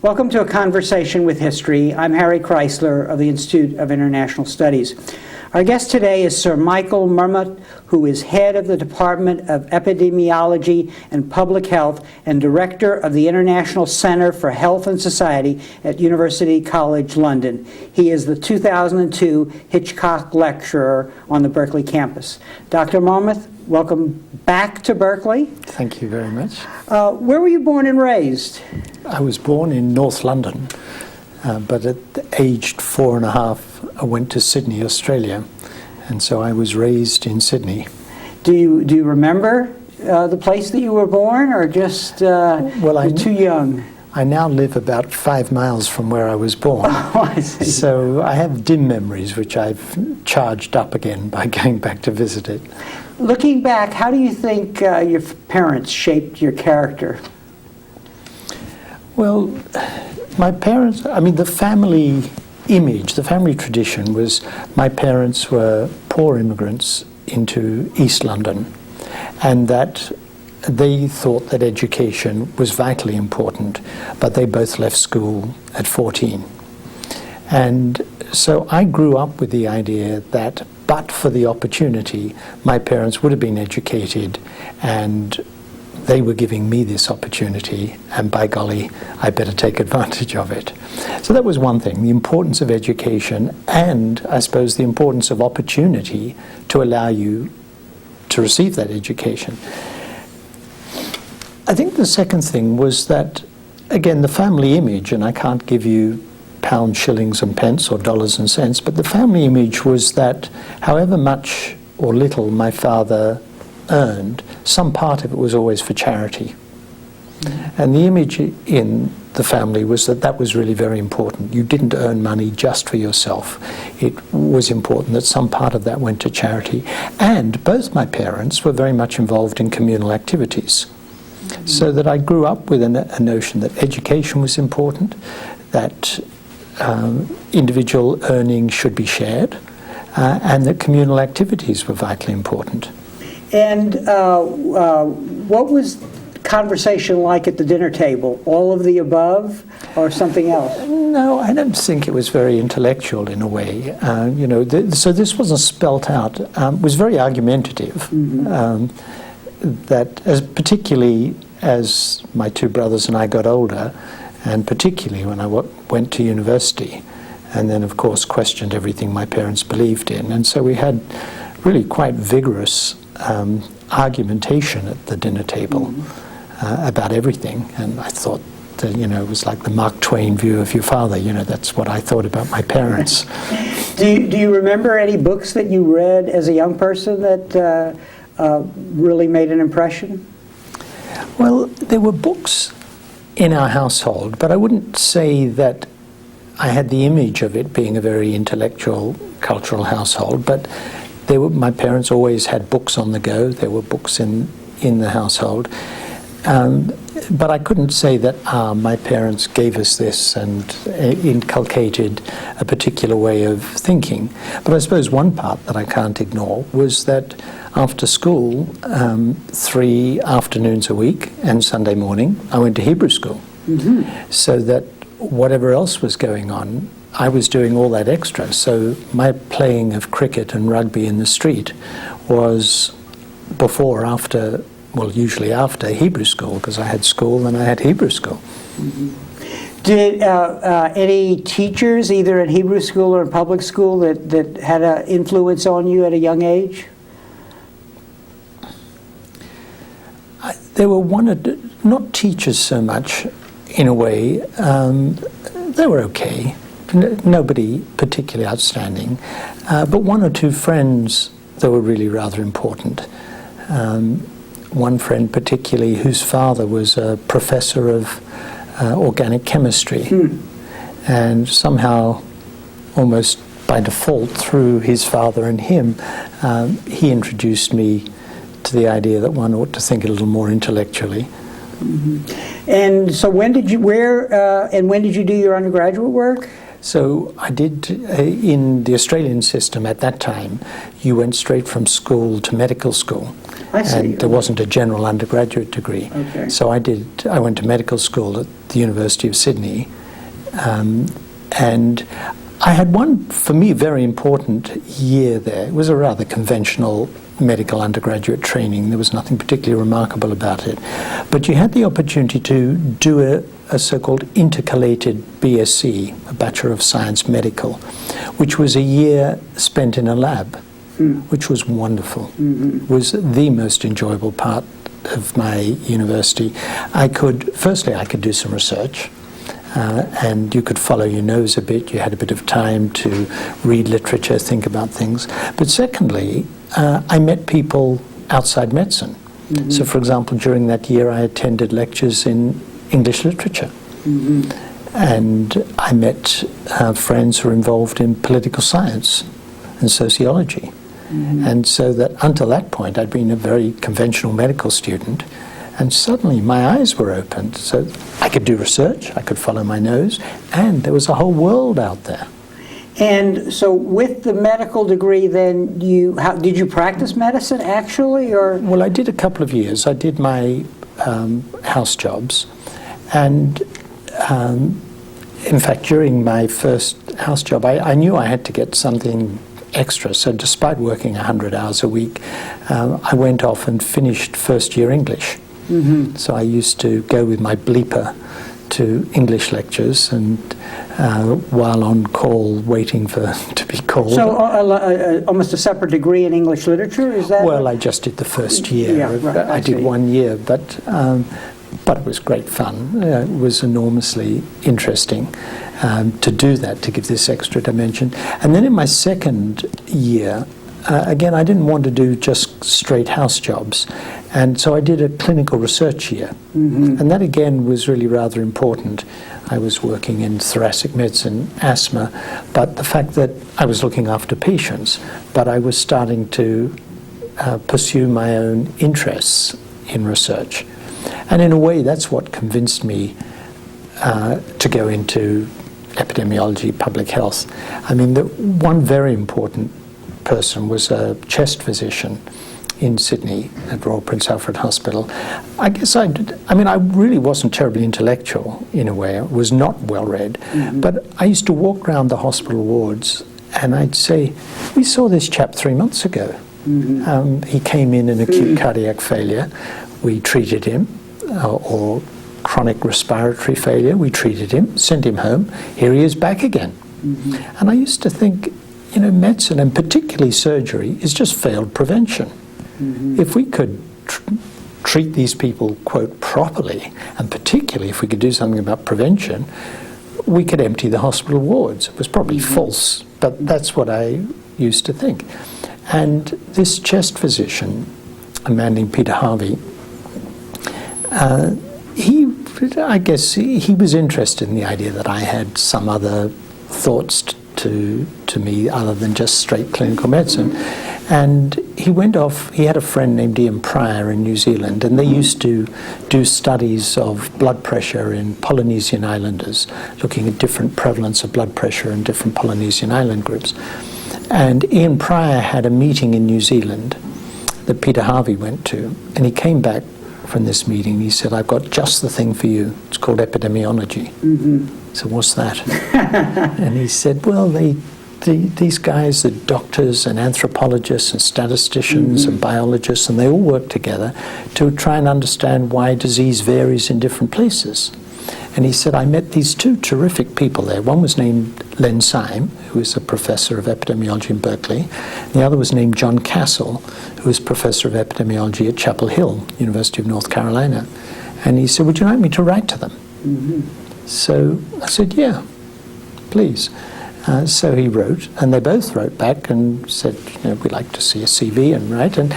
Welcome to A Conversation with History. I'm Harry Chrysler of the Institute of International Studies. Our guest today is Sir Michael Marmot, who is head of the Department of Epidemiology and Public Health and director of the International Center for Health and Society at University College London. He is the 2002 Hitchcock Lecturer on the Berkeley campus. Dr. Marmot, welcome back to Berkeley. Thank you very much. Where were you born and raised? I was born in North London, but at aged 4.5, I went to Sydney, Australia, and so I was raised in Sydney. Do you remember the place that you were born, or just you're too young? I now live about 5 miles from where I was born. Oh, I see. So I have dim memories, which I've charged up again by going back to visit it. Looking back, how do you think your parents shaped your character? Well, my parents, the family image, the family tradition was my parents were poor immigrants into East London, and that they thought that education was vitally important, but they both left school at 14. And so I grew up with the idea that but for the opportunity, my parents would have been educated, and they were giving me this opportunity, and by golly, I better take advantage of it. So that was one thing, the importance of education, and I suppose the importance of opportunity to allow you to receive that education. I think the second thing was that, again, the family image, and I can't give you pounds, shillings and pence or dollars and cents, but the family image was that however much or little my father earned, some part of it was always for charity. Mm-hmm. And the image in the family was that that was really very important. You didn't earn money just for yourself. It was important that some part of that went to charity. And both my parents were very much involved in communal activities. Mm-hmm. So that I grew up with a notion that education was important, that individual earnings should be shared, and that communal activities were vitally important. And what was conversation like at the dinner table? All of the above, or something else? No, I don't think it was very intellectual in a way. So this wasn't spelt out. It was very argumentative. Mm-hmm. Particularly as my two brothers and I got older, and particularly when I went to university, and then of course questioned everything my parents believed in. And so we had really quite vigorous argumentation at the dinner table. Mm-hmm. About everything. And I thought that, it was like the Mark Twain view of your father. That's what I thought about my parents. Do you remember any books that you read as a young person that really made an impression? Well, there were books in our household, but I wouldn't say that I had the image of it being a very intellectual, cultural household, but my parents always had books on the go. There were books in the household. But I couldn't say that my parents gave us this and inculcated a particular way of thinking. But I suppose one part that I can't ignore was that after school, 3 afternoons a week and Sunday morning, I went to Hebrew school. Mm-hmm. So that whatever else was going on, I was doing all that extra. So my playing of cricket and rugby in the street was usually after Hebrew school, because I had school and I had Hebrew school. Mm-hmm. Did any teachers, either in Hebrew school or in public school, that had an influence on you at a young age? There were not teachers so much, in a way. They were okay. Nobody particularly outstanding. But one or two friends that were really rather important. One friend particularly whose father was a professor of organic chemistry. And somehow, almost by default, through his father and him, he introduced me to the idea that one ought to think a little more intellectually. Mm-hmm. And so when did you do your undergraduate work? So I did, in the Australian system at that time, you went straight from school to medical school. I see. And there wasn't a general undergraduate degree. Okay. So I went to medical school at the University of Sydney, And I had one, for me, very important year there. It was a rather conventional medical undergraduate training. There was nothing particularly remarkable about it. But you had the opportunity to do a so-called intercalated BSc, a Bachelor of Science Medical, which was a year spent in a lab, which was wonderful. It was the most enjoyable part of my university. Firstly, I could do some research. And you could follow your nose a bit. You had a bit of time to read literature, think about things. But secondly, I met people outside medicine. So, for example, during that year, I attended lectures in English literature. And I met friends who were involved in political science and sociology. And so that until that point, I'd been a very conventional medical student. And suddenly my eyes were opened. So I could do research, I could follow my nose, and there was a whole world out there. And so with the medical degree then, did you practice medicine actually, or? Well, I did a couple of years. I did my house jobs. And in fact, during my first house job, I knew I had to get something extra. So despite working 100 hours a week, I went off and finished first year English. So I used to go with my bleeper to English lectures, and while on call waiting to be called. So almost a separate degree in English literature, is that? Well, I just did the first year. Yeah, right, I did 1 year, but it was great fun. It was enormously interesting to do that, to give this extra dimension. And then in my second year, again, I didn't want to do just straight house jobs. And so I did a clinical research year. And that, again, was really rather important. I was working in thoracic medicine, asthma, but the fact that I was looking after patients, but I was starting to pursue my own interests in research. And in a way, that's what convinced me to go into epidemiology, public health. I mean, one very important person was a chest physician in Sydney at Royal Prince Alfred Hospital. I guess I really wasn't terribly intellectual in a way. I was not well read. But I used to walk around the hospital wards and I'd say, we saw this chap 3 months ago. He came in acute cardiac failure. We treated him, or chronic respiratory failure. We treated him, sent him home. Here he is back again. And I used to think, medicine, and particularly surgery, is just failed prevention. If we could treat these people, quote, properly, and particularly if we could do something about prevention, we could empty the hospital wards. It was probably false, but that's what I used to think. And this chest physician, a man named Peter Harvey, I guess he was interested in the idea that I had some other thoughts to me other than just straight clinical medicine. And he went off, he had a friend named Ian Pryor in New Zealand, and they used to do studies of blood pressure in Polynesian islanders, looking at different prevalence of blood pressure in different Polynesian island groups. And Ian Pryor had a meeting in New Zealand that Peter Harvey went to, and he came back from this meeting. He said, I've got just the thing for you. It's called epidemiology. So what's that? And he said, well, these guys are doctors and anthropologists and statisticians and biologists, and they all work together to try and understand why disease varies in different places. And he said, I met these two terrific people there. One was named Len Syme, who is a professor of epidemiology in Berkeley. The other was named John Castle, who is professor of epidemiology at Chapel Hill, University of North Carolina. And he said, would you like me to write to them? So I said, yeah, please. So he wrote, and they both wrote back and said, we'd like to see a CV and write. And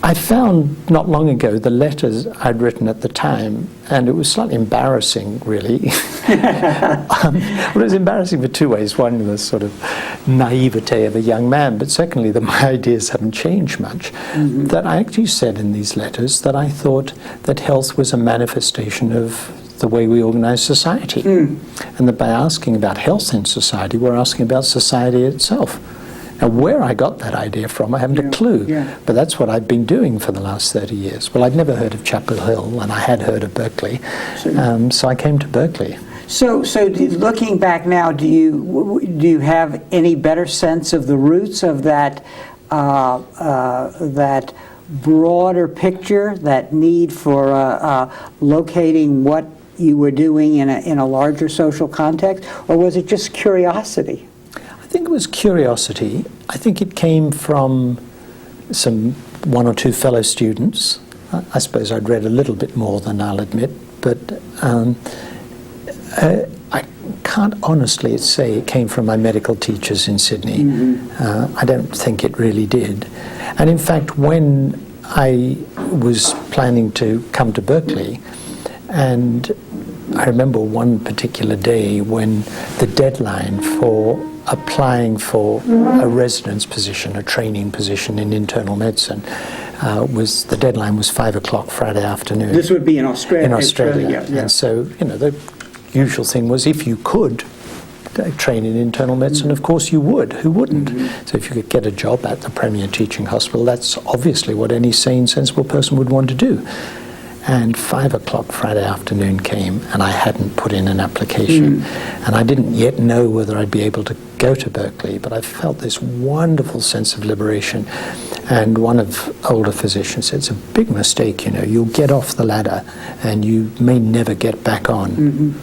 I found not long ago the letters I'd written at the time, and it was slightly embarrassing, really. Well, it was embarrassing for two ways. One, the sort of naivete of a young man, but secondly, that my ideas haven't changed much. That I actually said in these letters that I thought that health was a manifestation of the way we organize society. And that by asking about health in society, we're asking about society itself. Now, where I got that idea from, I haven't a clue. But that's what I've been doing for the last 30 years. Well, I'd never heard of Chapel Hill, and I had heard of Berkeley. So I came to Berkeley. Looking back now, do you have any better sense of the roots of that that broader picture, that need for locating what you were doing in a larger social context, or was it just curiosity? I think it was curiosity. I think it came from one or two fellow students. I suppose I'd read a little bit more than I'll admit, but I can't honestly say it came from my medical teachers in Sydney. I don't think it really did. And in fact, when I was planning to come to Berkeley, and I remember one particular day when the deadline for applying for a residence position, a training position in internal medicine, the deadline was 5 o'clock Friday afternoon. This would be in Australia. In Australia. Yeah. And so, the usual thing was if you could train in internal medicine, of course you would. Who wouldn't? So if you could get a job at the premier teaching hospital, that's obviously what any sane, sensible person would want to do. And 5 o'clock Friday afternoon came, and I hadn't put in an application. And I didn't yet know whether I'd be able to go to Berkeley, but I felt this wonderful sense of liberation. And one of older physicians said, it's a big mistake, you'll get off the ladder and you may never get back on.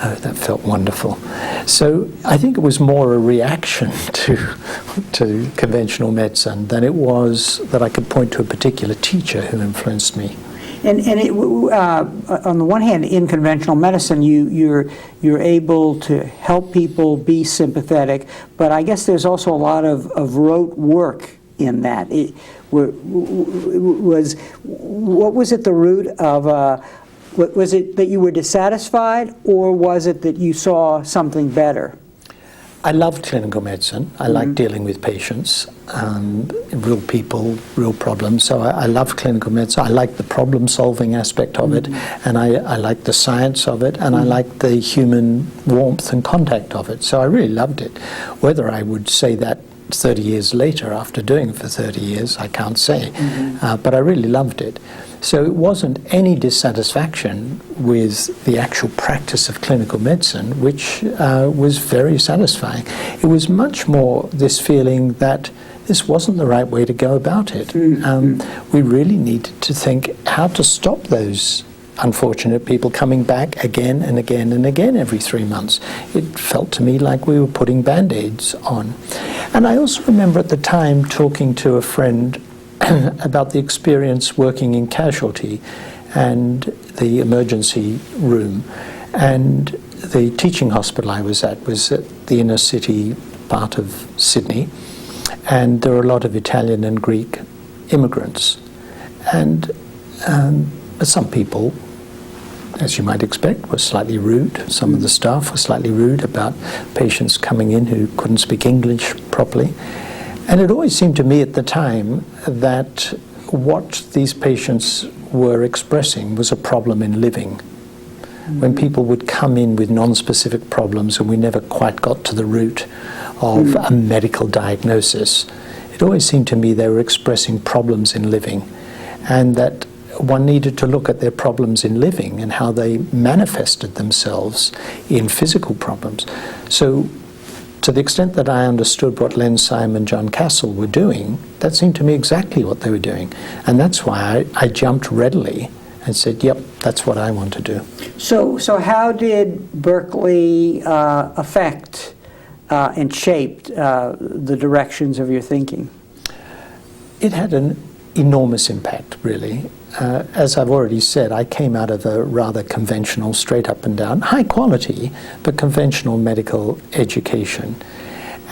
Oh, that felt wonderful. So I think it was more a reaction to conventional medicine than it was that I could point to a particular teacher who influenced me. And on the one hand, in conventional medicine, you're able to help people be sympathetic, but I guess there's also a lot of rote work in that. What was at the root of? Was it that you were dissatisfied, or was it that you saw something better? I loved clinical medicine. I liked dealing with patients, real people, real problems. So I loved clinical medicine. I liked the problem-solving aspect of it, and I liked the science of it, and I liked the human warmth and contact of it. So I really loved it. Whether I would say that 30 years later, after doing it for 30 years, I can't say. But I really loved it. So it wasn't any dissatisfaction with the actual practice of clinical medicine, which was very satisfying. It was much more this feeling that this wasn't the right way to go about it. We really needed to think how to stop those unfortunate people coming back again and again and again every 3 months. It felt to me like we were putting Band-Aids on. And I also remember at the time talking to a friend about the experience working in casualty and the emergency room. And the teaching hospital I was at the inner city part of Sydney, and there were a lot of Italian and Greek immigrants. And some people, as you might expect, were slightly rude. Some of the staff were slightly rude about patients coming in who couldn't speak English properly. And it always seemed to me at the time that what these patients were expressing was a problem in living. When people would come in with non-specific problems and we never quite got to the root of a medical diagnosis, it always seemed to me they were expressing problems in living, and that one needed to look at their problems in living and how they manifested themselves in physical problems. So to the extent that I understood what Len Syme and John Castle were doing, that seemed to me exactly what they were doing. And that's why I jumped readily and said, yep, that's what I want to do. So how did Berkeley affect and shape the directions of your thinking? It had an enormous impact, really. As I've already said, I came out of a rather conventional, straight up and down, high quality, but conventional medical education.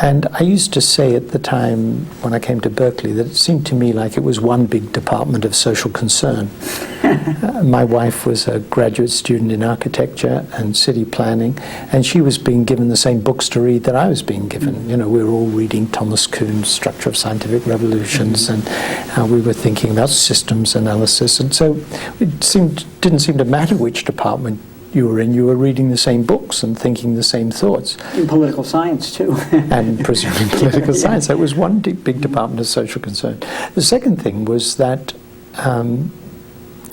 And I used to say at the time when I came to Berkeley that it seemed to me like it was one big department of social concern. My wife was a graduate student in architecture and city planning, and she was being given the same books to read that I was being given. We were all reading Thomas Kuhn's Structure of Scientific Revolutions, and we were thinking about systems analysis. And so it didn't seem to matter which department you were in, you were reading the same books and thinking the same thoughts. In political science, too. And presumably political science. That was one big department of social concern. The second thing was that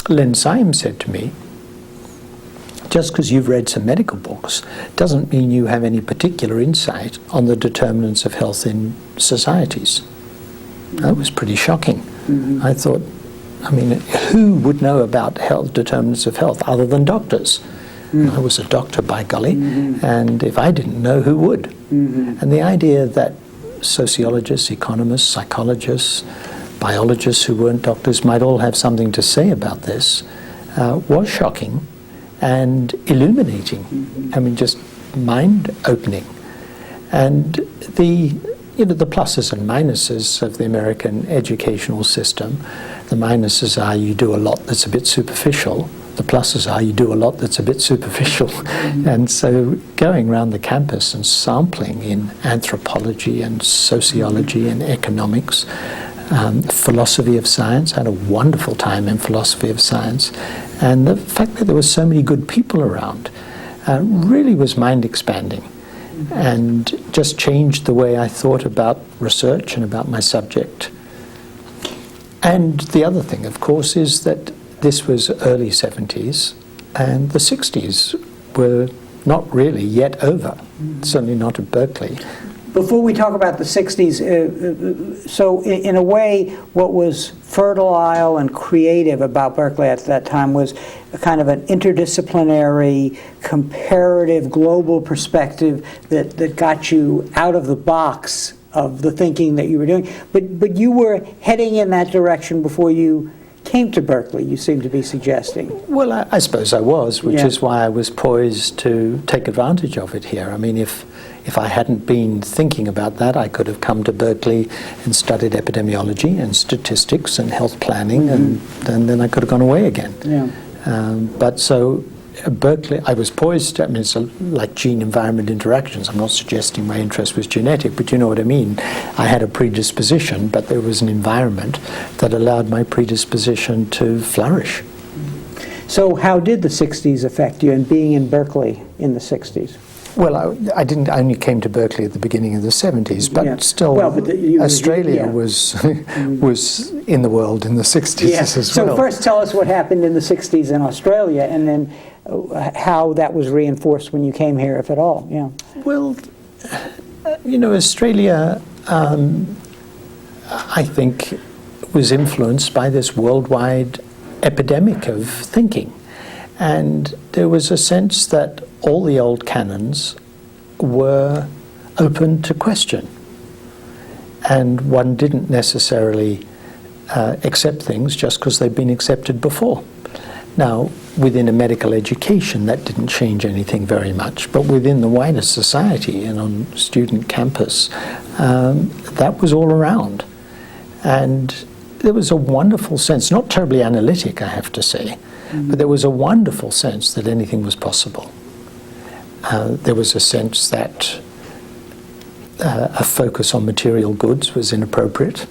Len Syme said to me, just because you've read some medical books doesn't mean you have any particular insight on the determinants of health in societies. That was pretty shocking. I thought, I mean, who would know about health determinants of health other than doctors? I was a doctor, by golly, and if I didn't know, who would? And the idea that sociologists, economists, psychologists, biologists who weren't doctors might all have something to say about this was shocking and illuminating. I mean, just mind-opening. And the pluses and minuses of the American educational system. The minuses are you do a lot that's a bit superficial. The pluses are you do a lot that's a bit superficial. And so going around the campus and sampling in anthropology and sociology and economics, philosophy of science, I had a wonderful time in philosophy of science. And the fact that there were so many good people around really was mind-expanding. And just changed the way I thought about research and about my subject. And the other thing, of course, is that this was early 70s, and the 60s were not really yet over, certainly not at Berkeley. Before we talk about the 60s, so in a way, what was fertile and creative about Berkeley at that time was a kind of an interdisciplinary, comparative, global perspective that got you out of the box of the thinking that you were doing. But you were heading in that direction before you came to Berkeley, you seem to be suggesting. Well, I suppose I was, which is why I was poised to take advantage of it here. I mean, if I hadn't been thinking about that, I could have come to Berkeley and studied epidemiology and statistics and health planning, and then I could have gone away again. But so Berkeley, I was poised. I mean, it's like gene-environment interactions. I'm not suggesting my interest was genetic, but you know what I mean. I had a predisposition, but there was an environment that allowed my predisposition to flourish. So how did the 60s affect you, and being in Berkeley in the 60s? Well, I didn't. I only came to Berkeley at the beginning of the 70s, but still, Australia was was in the world in the 60s as well. So first, tell us what happened in the 60s in Australia, and then how that was reinforced when you came here, if at all. Well, Australia, I think, was influenced by this worldwide epidemic of thinking. And there was a sense that all the old canons were open to question. And one didn't necessarily accept things just because they'd been accepted before. Now, within a medical education, that didn't change anything very much. But within the wider society and on student campus, that was all around. And there was a wonderful sense, not terribly analytic, I have to say, but there was a wonderful sense that anything was possible. There was a sense that a focus on material goods was inappropriate.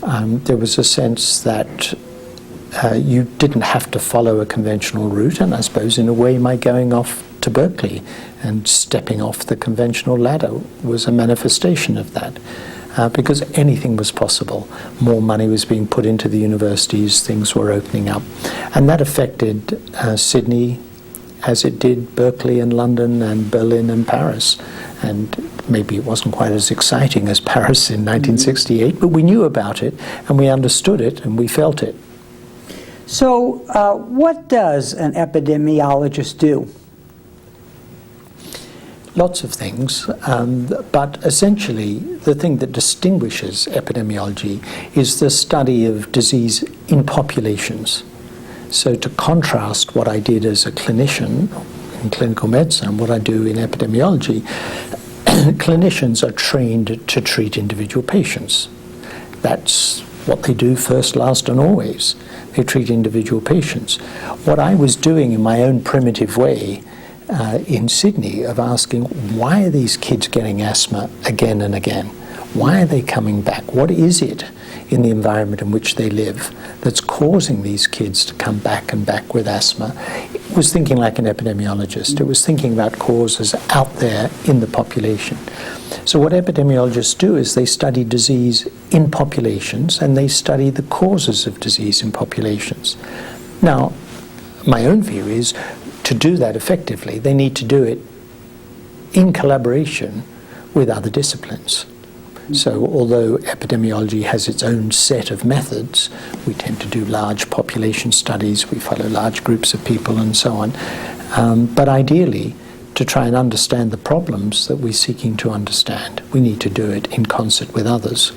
There was a sense that you didn't have to follow a conventional route, and I suppose in a way my going off to Berkeley and stepping off the conventional ladder was a manifestation of that. Because anything was possible. More money was being put into the universities, things were opening up. And that affected Sydney as it did Berkeley and London and Berlin and Paris. And maybe it wasn't quite as exciting as Paris in 1968, but we knew about it and we understood it and we felt it. So what does an epidemiologist do? Lots of things, but essentially the thing that distinguishes epidemiology is the study of disease in populations. So to contrast what I did as a clinician in clinical medicine, what I do in epidemiology, clinicians are trained to treat individual patients. That's what they do first, last, and always. They treat individual patients. What I was doing in my own primitive way in Sydney of asking, why are these kids getting asthma again and again? Why are they coming back? What is it in the environment in which they live that's causing these kids to come back and back with asthma? It was thinking like an epidemiologist. It was thinking about causes out there in the population. So what epidemiologists do is they study disease in populations and they study the causes of disease in populations. Now, my own view is to do that effectively, they need to do it in collaboration with other disciplines. So although epidemiology has its own set of methods, we tend to do large population studies, we follow large groups of people and so on. But ideally, to try and understand the problems that we're seeking to understand, we need to do it in concert with others.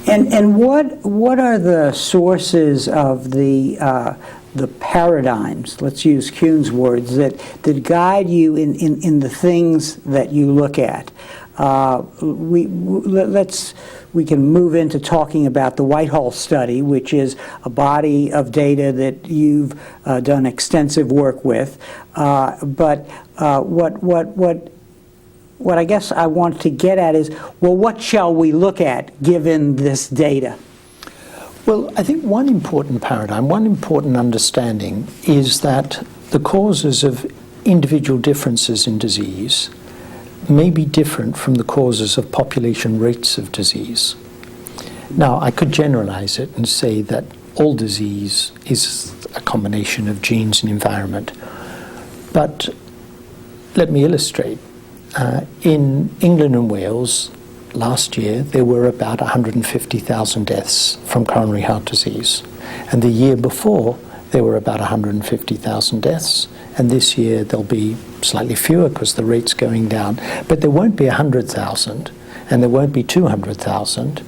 And what are the sources of the paradigms, let's use Kuhn's words, that guide you in the things that you look at? We can move into talking about the Whitehall Study, which is a body of data that you've done extensive work with. But what I guess I want to get at is, well, what shall we look at given this data? Well, I think one important paradigm, one important understanding is that the causes of individual differences in disease may be different from the causes of population rates of disease. Now, I could generalize it and say that all disease is a combination of genes and environment. But let me illustrate. In England and Wales, last year, there were about 150,000 deaths from coronary heart disease. And the year before, there were about 150,000 deaths. And this year, there'll be slightly fewer because the rate's going down. But there won't be 100,000, and there won't be 200,000.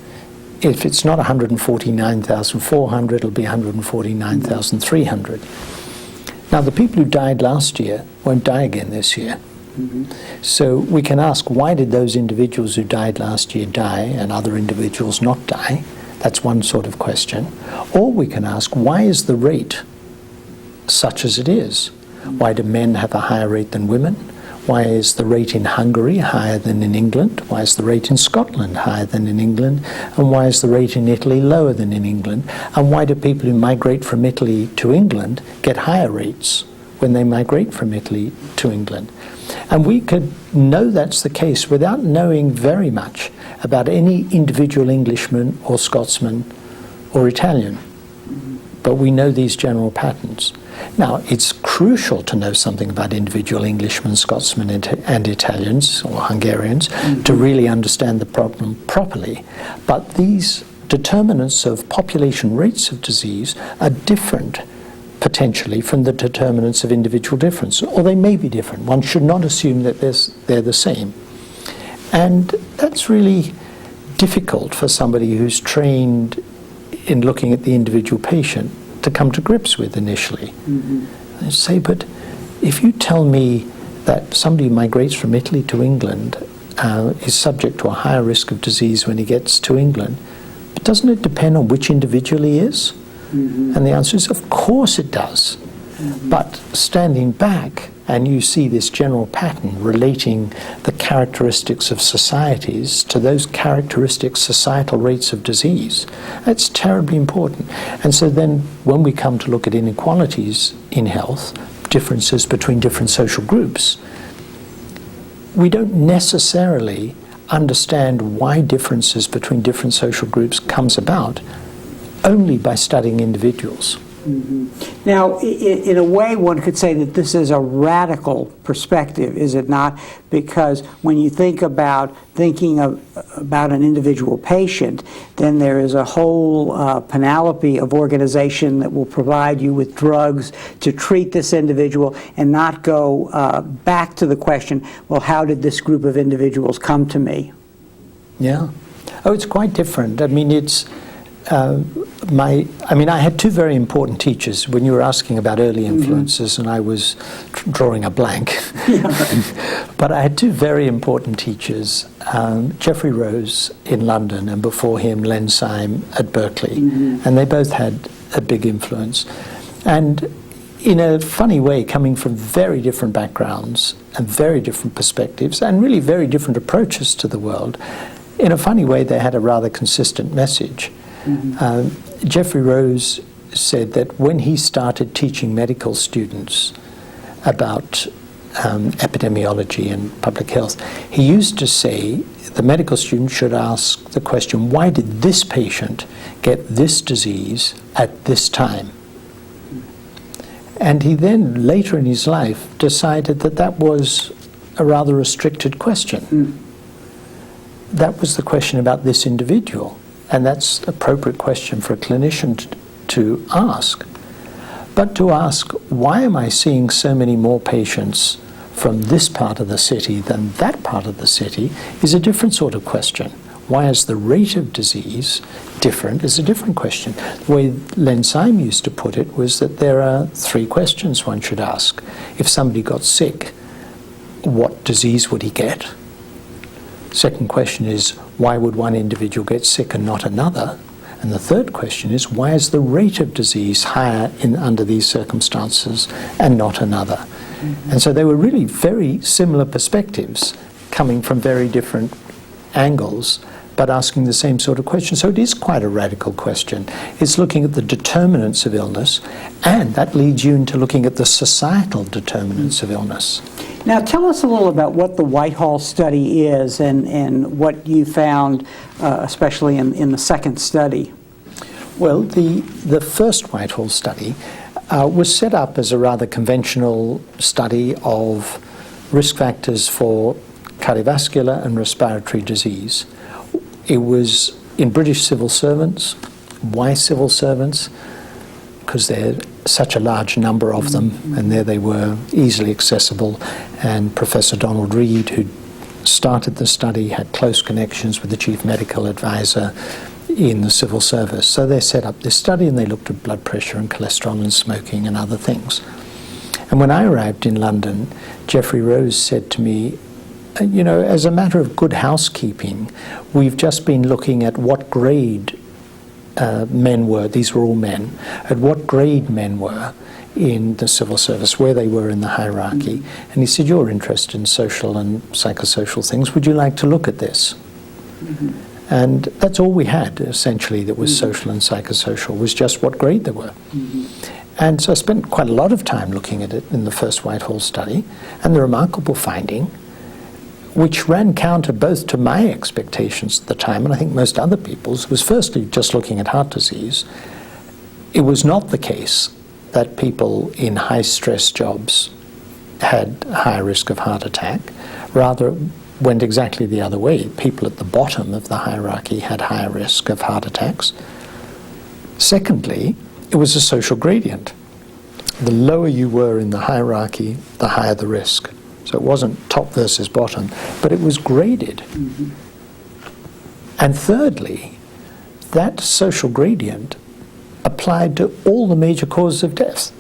If it's not 149,400, it'll be 149,300. Now, the people who died last year won't die again this year. So we can ask, why did those individuals who died last year die and other individuals not die? That's one sort of question. Or we can ask, why is the rate such as it is? Why do men have a higher rate than women? Why is the rate in Hungary higher than in England? Why is the rate in Scotland higher than in England? And why is the rate in Italy lower than in England? And why do people who migrate from Italy to England get higher rates when they migrate from Italy to England? And we could know that's the case without knowing very much about any individual Englishman or Scotsman or Italian. But we know these general patterns. Now, it's crucial to know something about individual Englishmen, Scotsmen, and Italians or Hungarians to really understand the problem properly. But these determinants of population rates of disease are different potentially from the determinants of individual difference, or they may be different. One should not assume that they're the same. And that's really difficult for somebody who's trained in looking at the individual patient to come to grips with initially. I say, but if you tell me that somebody who migrates from Italy to England is subject to a higher risk of disease when he gets to England, but doesn't it depend on which individual he is? And the answer is, of course it does. But standing back, and you see this general pattern relating the characteristics of societies to those characteristic societal rates of disease, that's terribly important. And so then when we come to look at inequalities in health, differences between different social groups, we don't necessarily understand why differences between different social groups comes about only by studying individuals. Now, in a way, one could say that this is a radical perspective, is it not? Because when you think about an individual patient, then there is a whole panoply of organization that will provide you with drugs to treat this individual and not go back to the question, well, how did this group of individuals come to me? Yeah. Oh, it's quite different. I mean, it's I had two very important teachers when you were asking about early influences, and I was drawing a blank. But I had two very important teachers, Geoffrey Rose in London, and before him Len Syme at Berkeley, and they both had a big influence. And in a funny way, coming from very different backgrounds and very different perspectives and really very different approaches to the world, in a funny way they had a rather consistent message. Geoffrey Rose said that when he started teaching medical students about epidemiology and public health, he used to say the medical student should ask the question, why did this patient get this disease at this time? And he then, later in his life, decided that that was a rather restricted question. That was the question about this individual, and that's an appropriate question for a clinician to ask. But to ask, why am I seeing so many more patients from this part of the city than that part of the city, is a different sort of question. Why is the rate of disease different is a different question. The way Len Syme used to put it was that there are 3 questions one should ask. If somebody got sick, what disease would he get? Second question is, why would one individual get sick and not another? And the third question is, why is the rate of disease higher under these circumstances and not another? And so they were really very similar perspectives coming from very different angles, but asking the same sort of question. So it is quite a radical question. It's looking at the determinants of illness, and that leads you into looking at the societal determinants of illness. Now tell us a little about what the Whitehall Study is and what you found, especially in the second study. Well, the first Whitehall Study was set up as a rather conventional study of risk factors for cardiovascular and respiratory disease. It was in British civil servants. Why civil servants? Because there are such a large number of them, and there they were, easily accessible. And Professor Donald Reed, who started the study, had close connections with the chief medical advisor in the civil service. So they set up this study, and they looked at blood pressure and cholesterol and smoking and other things. And when I arrived in London, Geoffrey Rose said to me, you know, as a matter of good housekeeping, we've just been looking at what grade men were, these were all men, at what grade men were in the civil service, where they were in the hierarchy. And he said, you're interested in social and psychosocial things, would you like to look at this? And that's all we had, essentially, that was social and psychosocial, was just what grade they were. And so I spent quite a lot of time looking at it in the first Whitehall Study, and the remarkable finding, which ran counter both to my expectations at the time, and I think most other people's, was firstly just looking at heart disease. It was not the case that people in high-stress jobs had higher risk of heart attack. Rather, it went exactly the other way. People at the bottom of the hierarchy had higher risk of heart attacks. Secondly, it was a social gradient. The lower you were in the hierarchy, the higher the risk. So it wasn't top versus bottom, but it was graded. And thirdly, that social gradient applied to all the major causes of death.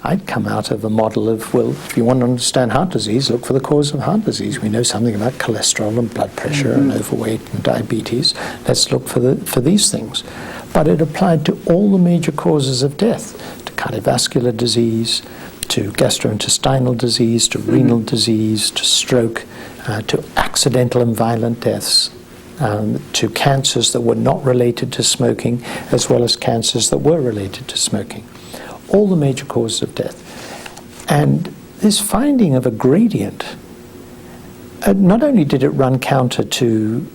I'd come out of a model of, well, if you want to understand heart disease, look for the cause of heart disease. We know something about cholesterol and blood pressure and overweight and diabetes. Let's look for these things. But it applied to all the major causes of death, to cardiovascular disease, to gastrointestinal disease, to renal disease, to stroke, to accidental and violent deaths, to cancers that were not related to smoking, as well as cancers that were related to smoking. All the major causes of death. And this finding of a gradient, not only did it run counter to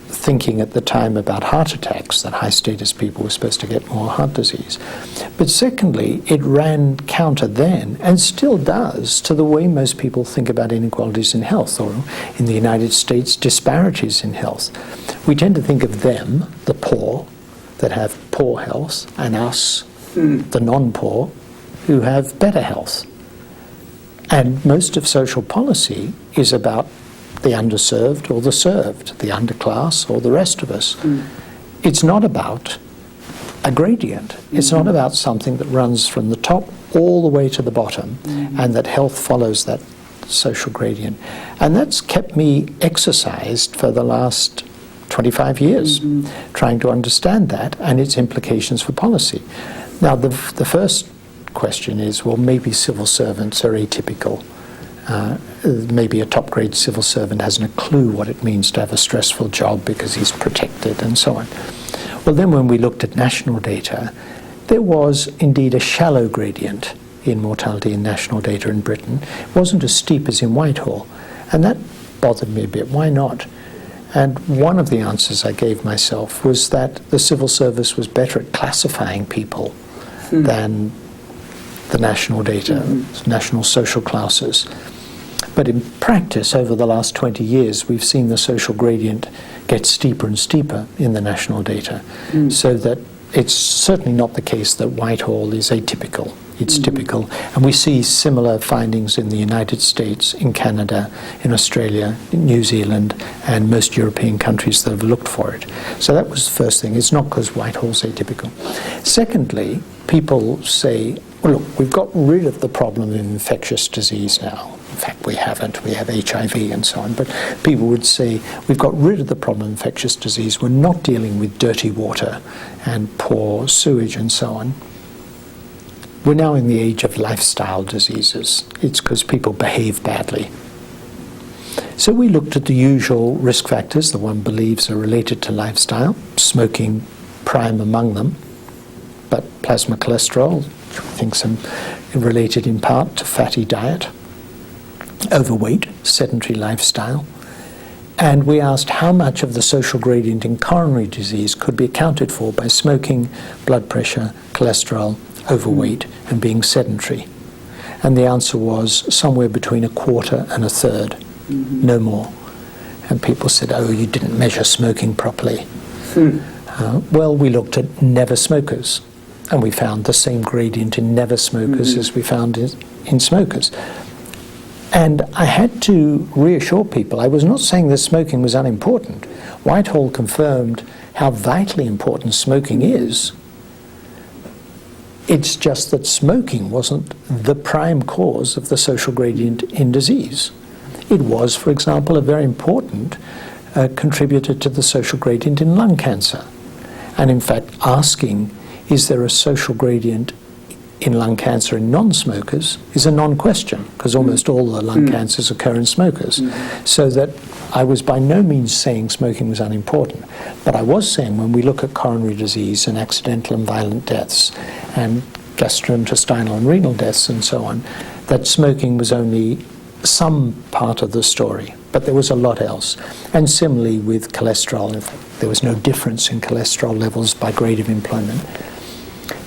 thinking at the time about heart attacks, that high-status people were supposed to get more heart disease, but secondly, it ran counter then, and still does, to the way most people think about inequalities in health, or in the United States, disparities in health. We tend to think of them, the poor, that have poor health, and us, the non-poor, who have better health. And most of social policy is about the underserved or the served, the underclass or the rest of us. It's not about a gradient. It's not about something that runs from the top all the way to the bottom, and that health follows that social gradient. And that's kept me exercised for the last 25 years, trying to understand that and its implications for policy. Now, the first question is, well, maybe civil servants are atypical. Maybe a top-grade civil servant hasn't a clue what it means to have a stressful job because he's protected and so on. Well, then when we looked at national data, there was indeed a shallow gradient in mortality in national data in Britain. It wasn't as steep as in Whitehall, and that bothered me a bit. Why not? And one of the answers I gave myself was that the civil service was better at classifying people than the national data, national social classes. But in practice, over the last 20 years, we've seen the social gradient get steeper and steeper in the national data, so that it's certainly not the case that Whitehall is atypical. It's typical. And we see similar findings in the United States, in Canada, in Australia, in New Zealand, and most European countries that have looked for it. So that was the first thing. It's not because Whitehall's atypical. Secondly, people say, well, look, we've got rid of the problem of infectious disease now. In fact, we haven't. We have HIV and so on. But people would say, we've got rid of the problem of infectious disease. We're not dealing with dirty water and poor sewage and so on. We're now in the age of lifestyle diseases. It's because people behave badly. So we looked at the usual risk factors that one believes are related to lifestyle, smoking prime among them, but plasma cholesterol, which we think related in part to fatty diet, overweight, sedentary lifestyle. And we asked how much of the social gradient in coronary disease could be accounted for by smoking, blood pressure, cholesterol, overweight, and being sedentary. And the answer was somewhere between a quarter and a third, no more. And people said, oh, you didn't measure smoking properly. Well, we looked at never smokers, and we found the same gradient in never smokers as we found in smokers. And I had to reassure people, I was not saying that smoking was unimportant. Whitehall confirmed how vitally important smoking is. It's just that smoking wasn't the prime cause of the social gradient in disease. It was, for example, a very important contributor to the social gradient in lung cancer. And in fact, asking, is there a social gradient in lung cancer in non-smokers is a non-question, because almost all the lung cancers occur in smokers. So that I was by no means saying smoking was unimportant, but I was saying when we look at coronary disease and accidental and violent deaths and gastrointestinal and renal deaths and so on, that smoking was only some part of the story, but there was a lot else. And similarly with cholesterol, in fact, there was no difference in cholesterol levels by grade of employment.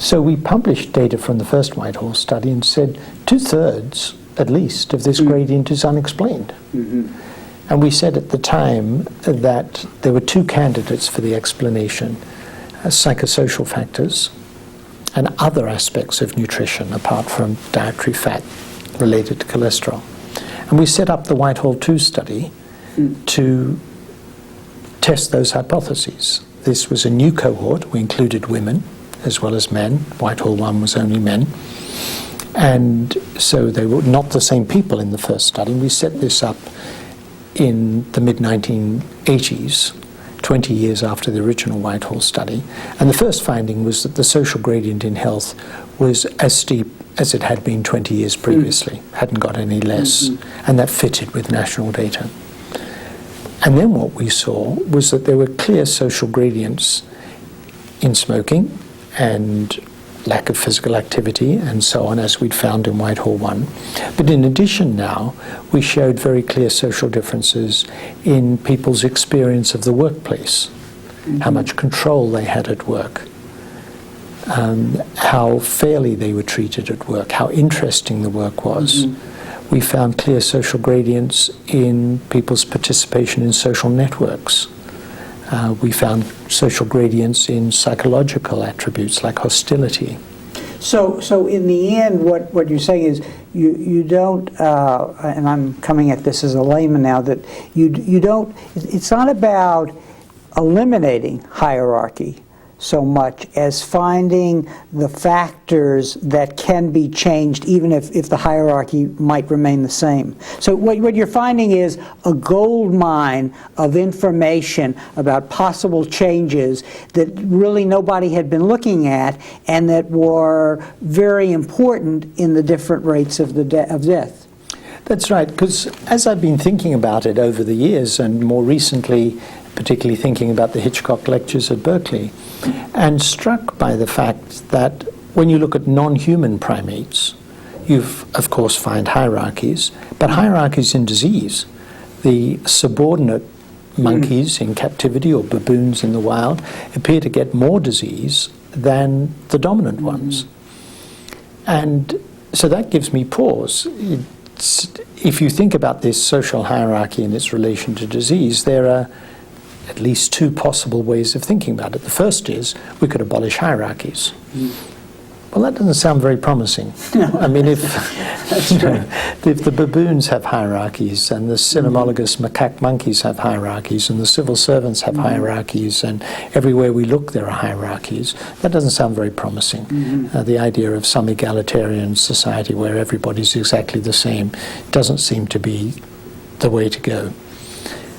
So we published data from the first Whitehall study and said 2/3 at least of this gradient is unexplained. And we said at the time that there were two candidates for the explanation, psychosocial factors and other aspects of nutrition apart from dietary fat related to cholesterol. And we set up the Whitehall 2 study to test those hypotheses. This was a new cohort. We included women as well as men. Whitehall 1 was only men. And so they were not the same people in the first study. We set this up in the mid-1980s, 20 years after the original Whitehall study. And the first finding was that the social gradient in health was as steep as it had been 20 years previously, hadn't got any less. And that fitted with national data. And then what we saw was that there were clear social gradients in smoking and lack of physical activity and so on, as we'd found in Whitehall 1. But in addition now, we showed very clear social differences in people's experience of the workplace, how much control they had at work, how fairly they were treated at work, how interesting the work was. We found clear social gradients in people's participation in social networks. We found social gradients in psychological attributes like hostility. So in the end, what you're saying is you don't, and I'm coming at this as a layman now, that you don't, it's not about eliminating hierarchy so much as finding the factors that can be changed even if the hierarchy might remain the same. So what you're finding is a gold mine of information about possible changes that really nobody had been looking at and that were very important in the different rates of death. That's right, because as I've been thinking about it over the years, and more recently particularly thinking about the Hitchcock lectures at Berkeley, and struck by the fact that when you look at non-human primates, you of course find hierarchies, but hierarchies in disease. The subordinate monkeys in captivity or baboons in the wild appear to get more disease than the dominant ones. And so that gives me pause. If you think about this social hierarchy and its relation to disease, there are at least two possible ways of thinking about it. The first is we could abolish hierarchies. Well, that doesn't sound very promising. I mean, if the baboons have hierarchies, and the cynomolgus macaque monkeys have hierarchies, and the civil servants have hierarchies, and everywhere we look there are hierarchies, that doesn't sound very promising. The idea of some egalitarian society where everybody's exactly the same doesn't seem to be the way to go.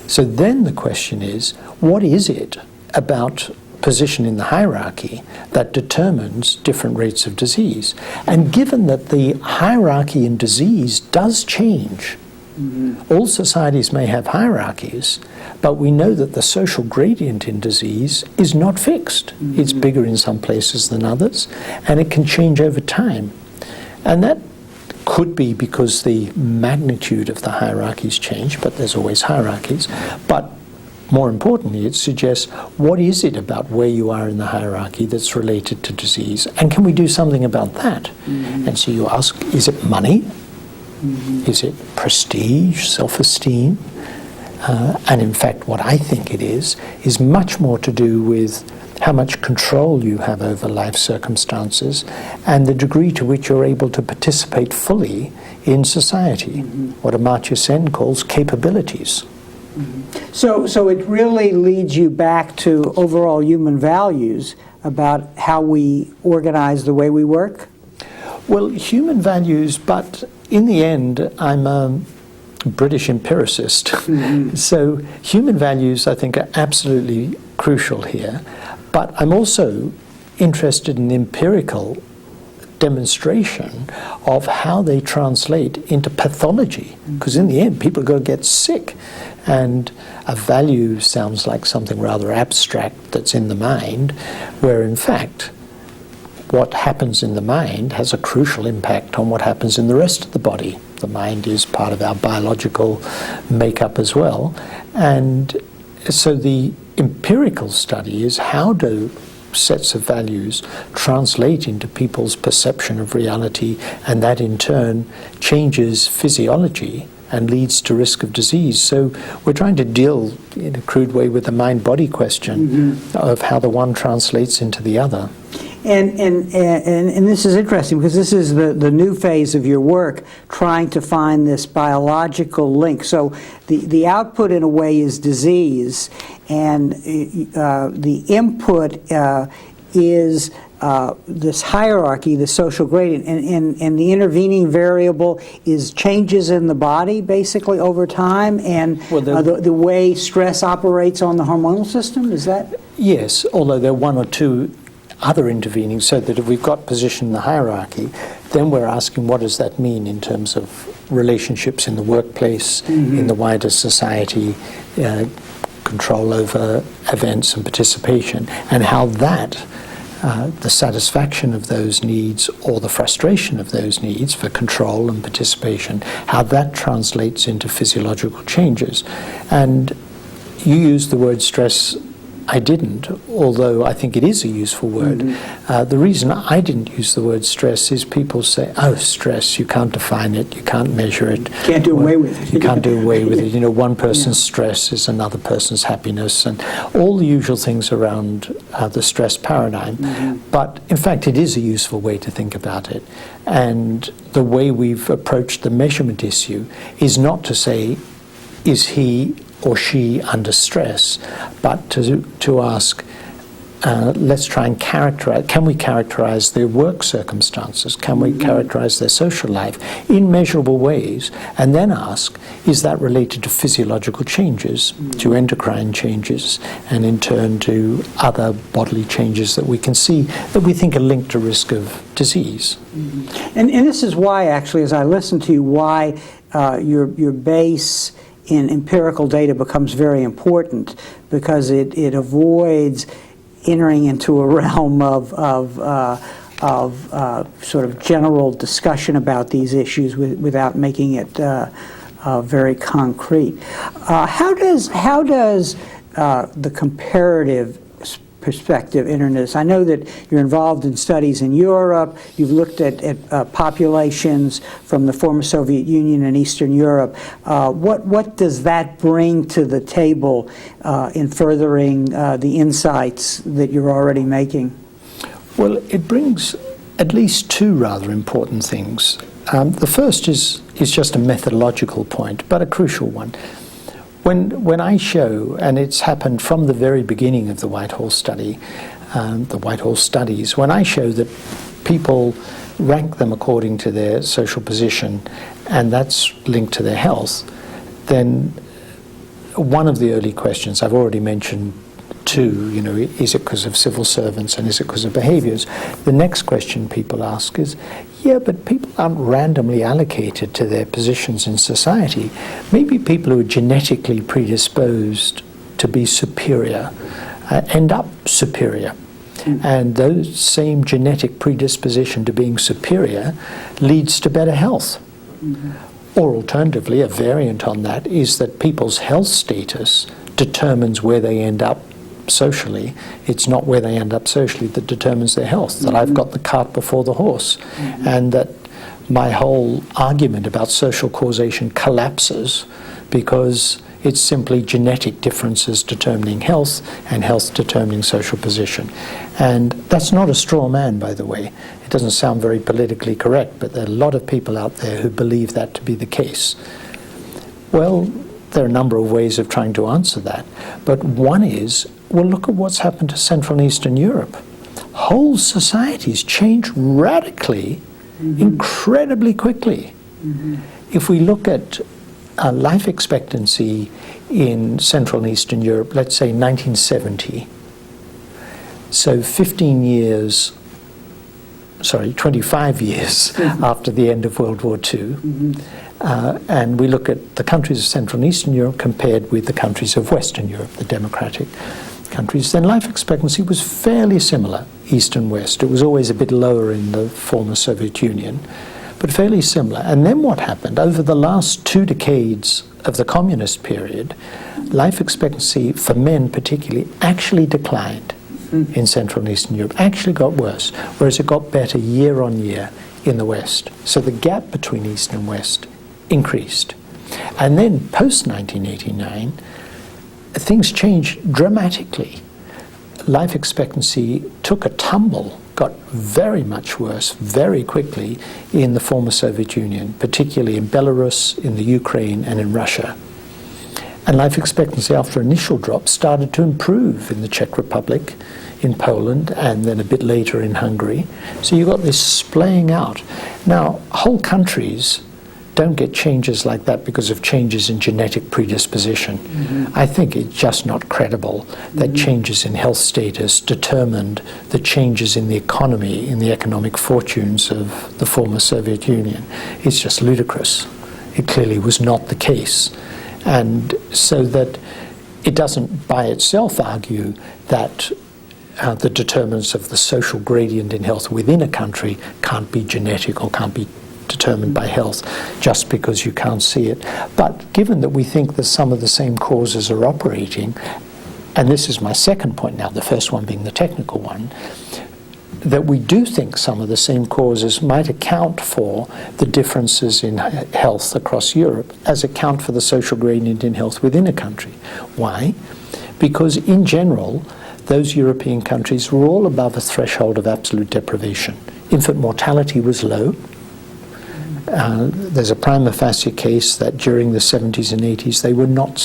So then the question is, what is it about position in the hierarchy that determines different rates of disease? And given that the hierarchy in disease does change, all societies may have hierarchies, but we know that the social gradient in disease is not fixed. It's bigger in some places than others, and it can change over time. And that could be because the magnitude of the hierarchies change, but there's always hierarchies. But more importantly, it suggests what is it about where you are in the hierarchy that's related to disease, and can we do something about that? And so you ask, is it money? Is it prestige, self-esteem? And in fact, what I think it is much more to do with how much control you have over life circumstances and the degree to which you're able to participate fully in society, what Amartya Sen calls capabilities. So it really leads you back to overall human values about how we organize the way we work? Well, human values, but in the end, I'm a British empiricist. So human values, I think, are absolutely crucial here. But I'm also interested in empirical demonstration of how they translate into pathology. Because in the end, people are going to get sick. And a value sounds like something rather abstract that's in the mind, where in fact, what happens in the mind has a crucial impact on what happens in the rest of the body. The mind is part of our biological makeup as well. And so the empirical study is how do sets of values translate into people's perception of reality, and that in turn changes physiology and leads to risk of disease. So we're trying to deal in a crude way with the mind-body question of how the one translates into the other. And this is interesting because this is the new phase of your work, trying to find this biological link. So the output in a way is disease, and the input is this hierarchy, the social gradient, and the intervening variable is changes in the body basically over time, and the way stress operates on the hormonal system, is that? Yes, although there are one or two other intervening, so that if we've got position in the hierarchy, then we're asking what does that mean in terms of relationships in the workplace, in the wider society, control over events and participation, and how that, the satisfaction of those needs or the frustration of those needs for control and participation, how that translates into physiological changes. And you used the word stress. I didn't, although I think it is a useful word. The reason I didn't use the word stress is people say, oh, stress, you can't define it, you can't measure it. Can't do away with it. You can't do away with it. You know, one person's stress is another person's happiness, and all the usual things around the stress paradigm. But in fact, it is a useful way to think about it. And the way we've approached the measurement issue is not to say, is he or she under stress, but to ask, let's try and characterize, can we characterize their work circumstances? Can we characterize their social life in measurable ways? And then ask, is that related to physiological changes, to endocrine changes, and in turn to other bodily changes that we can see that we think are linked to risk of disease? And this is why, actually, as I listen to you, why your base in empirical data becomes very important, because it avoids entering into a realm of sort of general discussion about these issues without making it very concrete. How does the comparative perspective enter this? I know that you're involved in studies in Europe. You've looked at populations from the former Soviet Union and Eastern Europe. What does that bring to the table in furthering the insights that you're already making? Well, it brings at least two rather important things. The first is just a methodological point, but a crucial one. When I show, and it's happened from the very beginning of the Whitehall Study, the Whitehall Studies, when I show that people rank them according to their social position, and that's linked to their health, then one of the early questions, I've already mentioned two, is it because of civil servants and is it because of behaviours? The next question people ask is, yeah, but people aren't randomly allocated to their positions in society. Maybe people who are genetically predisposed to be superior end up superior. And those same genetic predisposition to being superior leads to better health. Or alternatively, a variant on that is that people's health status determines where they end up socially. It's not where they end up socially that determines their health, that I've got the cart before the horse, and that my whole argument about social causation collapses because it's simply genetic differences determining health and health determining social position. And that's not a straw man, by the way. It doesn't sound very politically correct, but there are a lot of people out there who believe that to be the case. Well, there are a number of ways of trying to answer that, but one is, well, look at what's happened to Central and Eastern Europe. Whole societies change radically, incredibly quickly. If we look at life expectancy in Central and Eastern Europe, let's say 1970, so 25 years after the end of World War II, and we look at the countries of Central and Eastern Europe compared with the countries of Western Europe, the democratic countries, then life expectancy was fairly similar, East and West. It was always a bit lower in the former Soviet Union, but fairly similar. And then what happened? Over the last 2 decades of the communist period, life expectancy for men particularly actually declined in Central and Eastern Europe, actually got worse, whereas it got better year on year in the West. So the gap between East and West increased. And then post-1989, things changed dramatically. Life expectancy took a tumble, got very much worse very quickly in the former Soviet Union, particularly in Belarus, in the Ukraine, and in Russia. And life expectancy after initial drops started to improve in the Czech Republic, in Poland, and then a bit later in Hungary. So you got this splaying out. Now, whole countries don't get changes like that because of changes in genetic predisposition. I think it's just not credible that changes in health status determined the changes in the economy, in the economic fortunes of the former Soviet Union. It's just ludicrous. It clearly was not the case. And so that it doesn't by itself argue that the determinants of the social gradient in health within a country can't be genetic or can't be determined by health just because you can't see it. But given that we think that some of the same causes are operating, and this is my second point now, the first one being the technical one, that we do think some of the same causes might account for the differences in health across Europe as account for the social gradient in health within a country. Why? Because in general, those European countries were all above a threshold of absolute deprivation. Infant mortality was low. There's a prima facie case that during the 70s and 80s they were not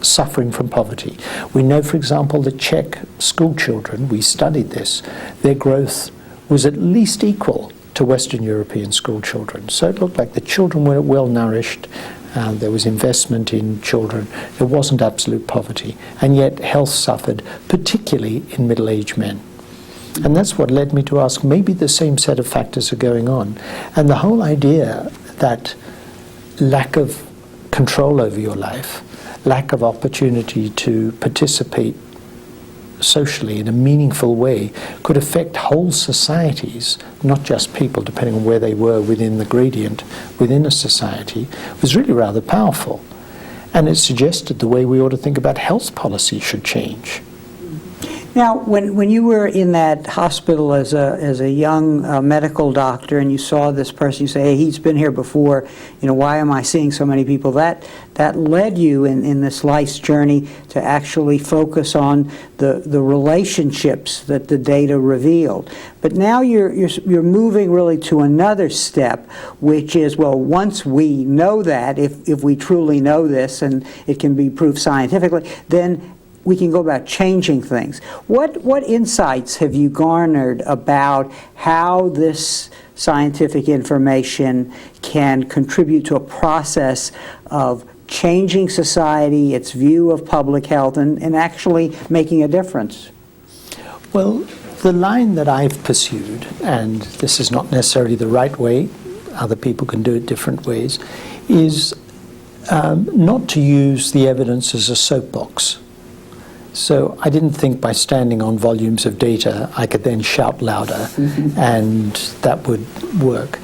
suffering from poverty. We know, for example, the Czech school children, we studied this, their growth was at least equal to Western European school children. So it looked like the children were well nourished, there was investment in children, there wasn't absolute poverty, and yet health suffered, particularly in middle-aged men. And that's what led me to ask, maybe the same set of factors are going on. And the whole idea that lack of control over your life, lack of opportunity to participate socially in a meaningful way could affect whole societies, not just people, depending on where they were within the gradient within a society, was really rather powerful. And it suggested the way we ought to think about health policy should change. Now, when you were in that hospital as a young medical doctor and you saw this person, you say, hey, he's been here before, why am I seeing so many people? That led you in this life's journey to actually focus on the relationships that the data revealed. But now you're moving really to another step, which is, well, once we know that, if we truly know this and it can be proved scientifically, then we can go about changing things. What insights have you garnered about how this scientific information can contribute to a process of changing society, its view of public health, and actually making a difference? Well, the line that I've pursued, and this is not necessarily the right way, other people can do it different ways, is not to use the evidence as a soapbox. So I didn't think by standing on volumes of data I could then shout louder and that would work.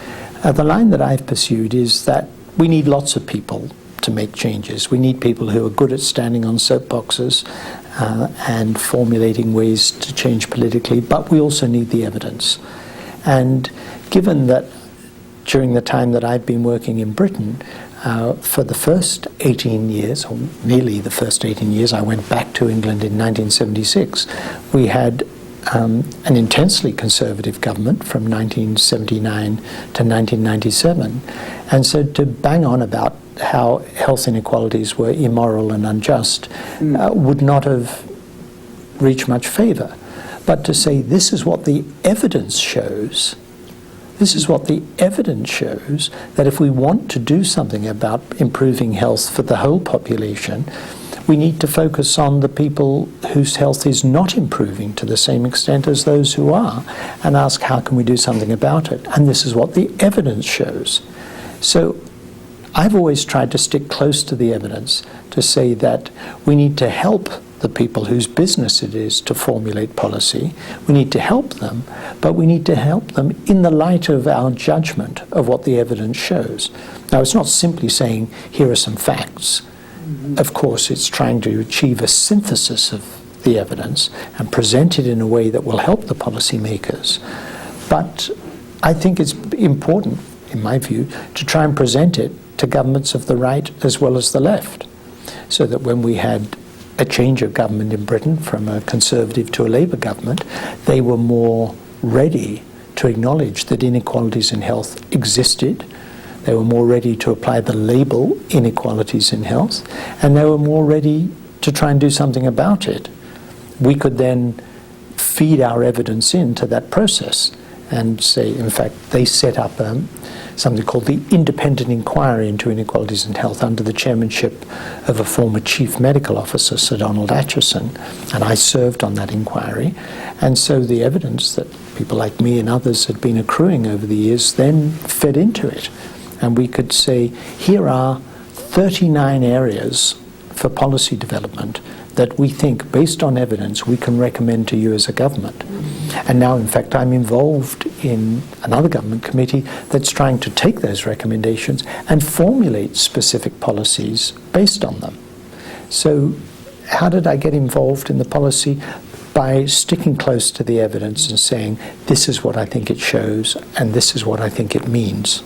The line that I've pursued is that we need lots of people to make changes. We need people who are good at standing on soapboxes and formulating ways to change politically, but we also need the evidence. And given that during the time that I've been working in Britain, for the first 18 years, or nearly the first 18 years, I went back to England in 1976. We had an intensely conservative government from 1979 to 1997. And so to bang on about how health inequalities were immoral and unjust would not have reached much favour. But to say this is what the evidence shows, that if we want to do something about improving health for the whole population, we need to focus on the people whose health is not improving to the same extent as those who are, and ask how can we do something about it. And this is what the evidence shows. So I've always tried to stick close to the evidence, to say that we need to help the people whose business it is to formulate policy. We need to help them, but we need to help them in the light of our judgment of what the evidence shows. Now, it's not simply saying, here are some facts. Of course, it's trying to achieve a synthesis of the evidence and present it in a way that will help the policymakers. But I think it's important, in my view, to try and present it to governments of the right as well as the left, so that when we had a change of government in Britain from a Conservative to a Labour government, they were more ready to acknowledge that inequalities in health existed. They were more ready to apply the label inequalities in health, and they were more ready to try and do something about it. We could then feed our evidence into that process and say, in fact, they set up something called the Independent Inquiry into Inequalities in Health under the chairmanship of a former Chief Medical Officer, Sir Donald Atchison, and I served on that inquiry. And so the evidence that people like me and others had been accruing over the years then fed into it. And we could say, here are 39 areas for policy development that we think, based on evidence, we can recommend to you as a government. And now, in fact, I'm involved in another government committee that's trying to take those recommendations and formulate specific policies based on them. So how did I get involved in the policy? By sticking close to the evidence and saying, this is what I think it shows, and this is what I think it means.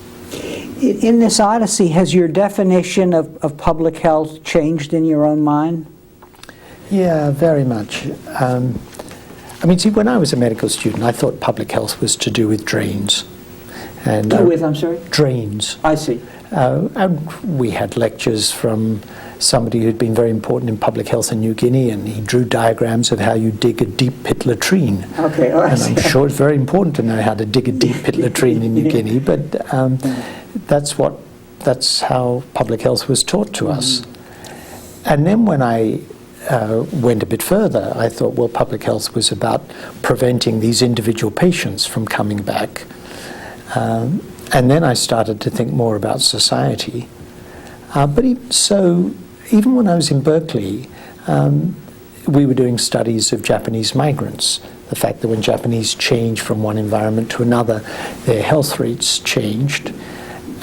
In this odyssey, has your definition of public health changed in your own mind? Yeah, very much. I mean, see, when I was a medical student, I thought public health was to do with drains. And I'm sorry? Drains. I see. And we had lectures from somebody who'd been very important in public health in New Guinea, and he drew diagrams of how you dig a deep pit latrine. Okay, and I'm sure it's very important to know how to dig a deep pit latrine in New Guinea, but that's how public health was taught to us. And then when I went a bit further, I thought, well, public health was about preventing these individual patients from coming back. And then I started to think more about society. But even when I was in Berkeley, we were doing studies of Japanese migrants. The fact that when Japanese change from one environment to another, their health rates changed.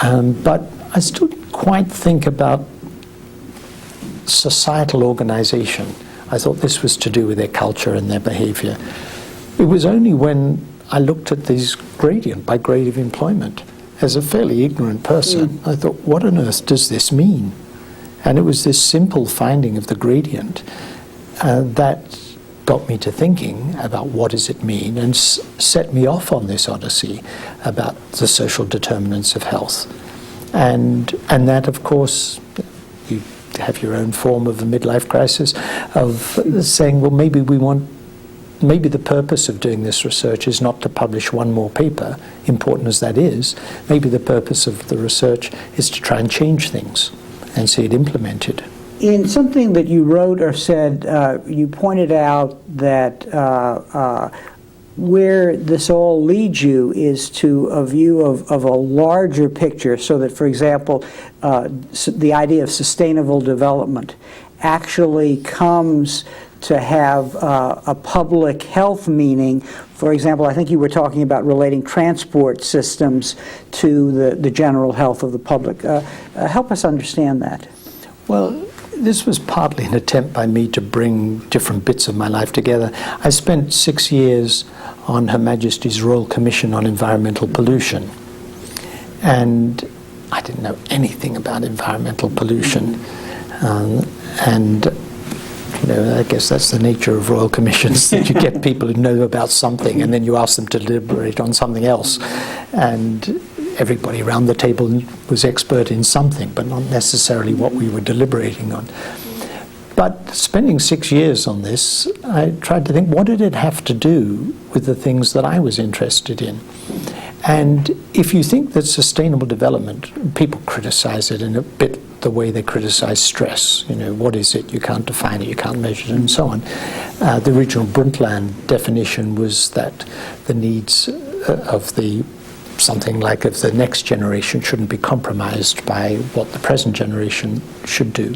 But I still quite think about societal organization I thought this was to do with their culture and their behavior. It was only when I looked at this gradient by grade of employment as a fairly ignorant person, I thought, what on earth does this mean? And it was this simple finding of the gradient that got me to thinking about what does it mean, and set me off on this odyssey about the social determinants of health. And that, of course, you have your own form of a midlife crisis of saying, well, maybe the purpose of doing this research is not to publish one more paper, important as that is. Maybe the purpose of the research is to try and change things and see it implemented. In something that you wrote or said, you pointed out that where this all leads you is to a view of a larger picture, so that, for example, the idea of sustainable development actually comes to have a public health meaning. For example, I think you were talking about relating transport systems to the general health of the public. Help us understand that. Well, this was partly an attempt by me to bring different bits of my life together. I spent 6 years on Her Majesty's Royal Commission on Environmental Pollution, and I didn't know anything about environmental pollution. And you know, I guess that's the nature of Royal Commissions, that you get people who know about something and then you ask them to deliberate on something else. And everybody around the table was expert in something, but not necessarily what we were deliberating on. But spending 6 years on this, I tried to think, what did it have to do with the things that I was interested in? And if you think that sustainable development, people criticize it in a bit the way they criticize stress. You know, what is it? You can't define it, you can't measure it, and so on. The original Brundtland definition was that the needs of the next generation shouldn't be compromised by what the present generation should do.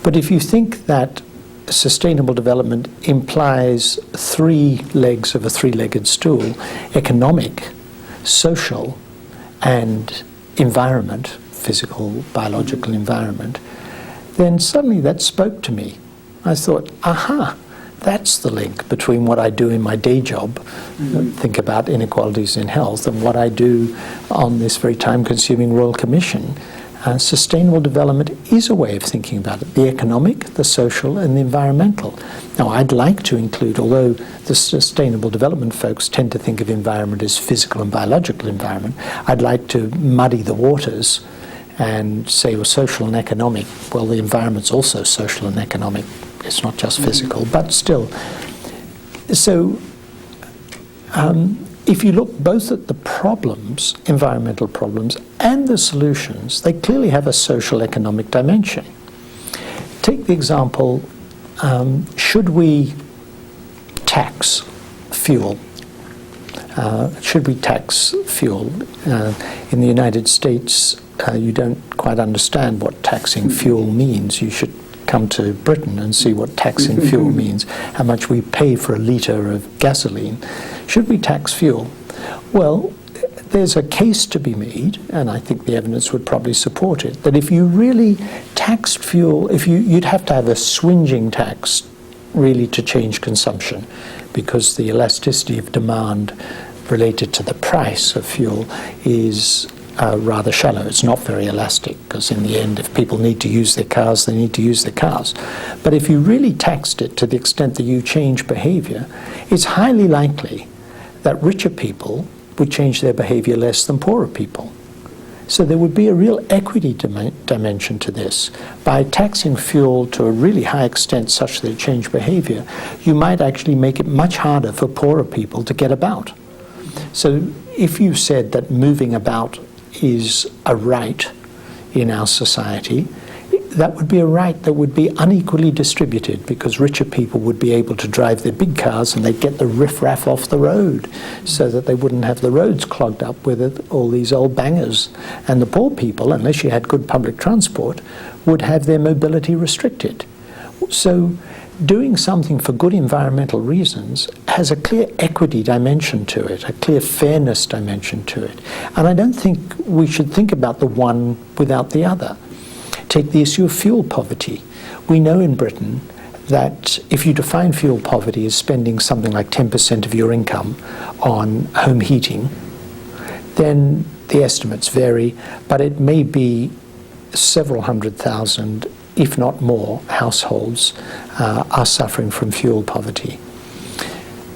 But if you think that sustainable development implies 3 legs of a 3-legged stool, economic, social, and environment, physical, biological environment, then suddenly that spoke to me. I thought, aha, that's the link between what I do in my day job, think about inequalities in health, and what I do on this very time-consuming Royal Commission. Sustainable development is a way of thinking about it, the economic, the social, and the environmental. Now, I'd like to include, although the sustainable development folks tend to think of environment as physical and biological environment, I'd like to muddy the waters and say, well, social and economic, well, the environment's also social and economic. It's not just physical, but still. So, if you look both at the problems, environmental problems, and the solutions, they clearly have a social economic dimension. Take the example, should we tax fuel? Should we tax fuel? In the United States, you don't quite understand what taxing fuel means. You should come to Britain and see what taxing fuel means, how much we pay for a litre of gasoline. Should we tax fuel? Well, there's a case to be made, and I think the evidence would probably support it, that if you really taxed fuel, you'd have to have a swinging tax really to change consumption, because the elasticity of demand related to the price of fuel is rather shallow. It's not very elastic, because in the end, if people need to use their cars, they need to use their cars. But if you really taxed it to the extent that you change behavior, it's highly likely that richer people would change their behavior less than poorer people. So there would be a real equity dimension to this. By taxing fuel to a really high extent such that it changed behavior, you might actually make it much harder for poorer people to get about. So if you said that moving about is a right in our society, that would be a right that would be unequally distributed, because richer people would be able to drive their big cars and they'd get the riffraff off the road so that they wouldn't have the roads clogged up with all these old bangers. And the poor people, unless you had good public transport, would have their mobility restricted. So doing something for good environmental reasons has a clear equity dimension to it, a clear fairness dimension to it. And I don't think we should think about the one without the other. Take the issue of fuel poverty. We know in Britain that if you define fuel poverty as spending something like 10% of your income on home heating, then the estimates vary, but it may be several 100,000, if not more, households are suffering from fuel poverty.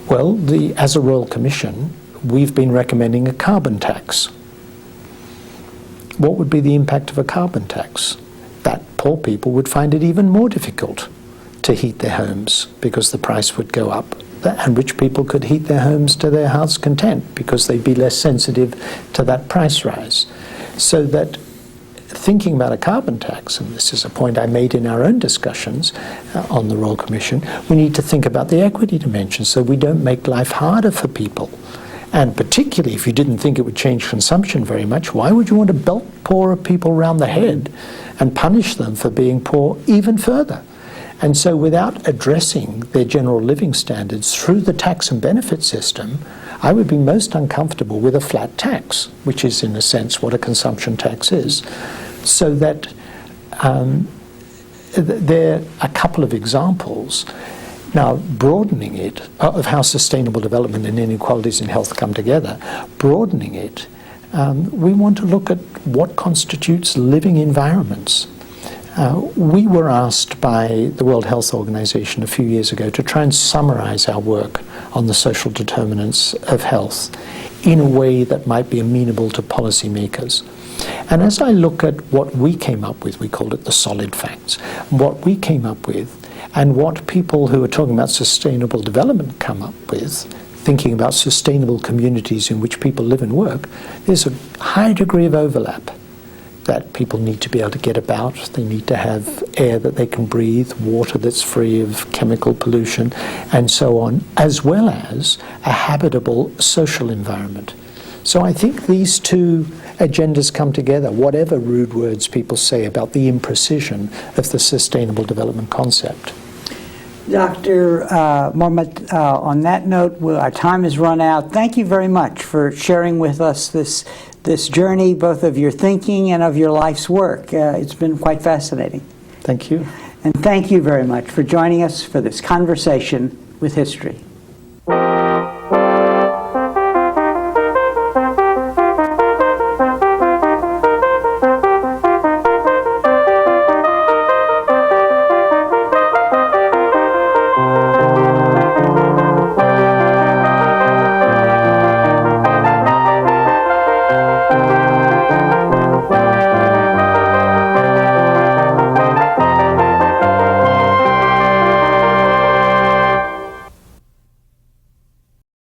Well, as a Royal Commission, we've been recommending a carbon tax. What would be the impact of a carbon tax? That poor people would find it even more difficult to heat their homes because the price would go up, and rich people could heat their homes to their heart's content because they'd be less sensitive to that price rise. So that thinking about a carbon tax, and this is a point I made in our own discussions on the Royal Commission, we need to think about the equity dimension so we don't make life harder for people. And particularly if you didn't think it would change consumption very much, why would you want to belt poorer people around the head and punish them for being poor even further? And so without addressing their general living standards through the tax and benefit system, I would be most uncomfortable with a flat tax, which is in a sense what a consumption tax is. So that there are a couple of examples. Now, broadening it, of how sustainable development and inequalities in health come together, broadening it, we want to look at what constitutes living environments. We were asked by the World Health Organization a few years ago to try and summarize our work on the social determinants of health in a way that might be amenable to policymakers. And as I look at what we came up with, we called it the solid facts, what we came up with and what people who are talking about sustainable development come up with, thinking about sustainable communities in which people live and work, there's a high degree of overlap. That people need to be able to get about, they need to have air that they can breathe, water that's free of chemical pollution, and so on, as well as a habitable social environment. So I think these two agendas come together, whatever rude words people say about the imprecision of the sustainable development concept. Dr. Marmot, on that note, our time has run out. Thank you very much for sharing with us this journey, both of your thinking and of your life's work. It's been quite fascinating. Thank you. And thank you very much for joining us for this conversation with history.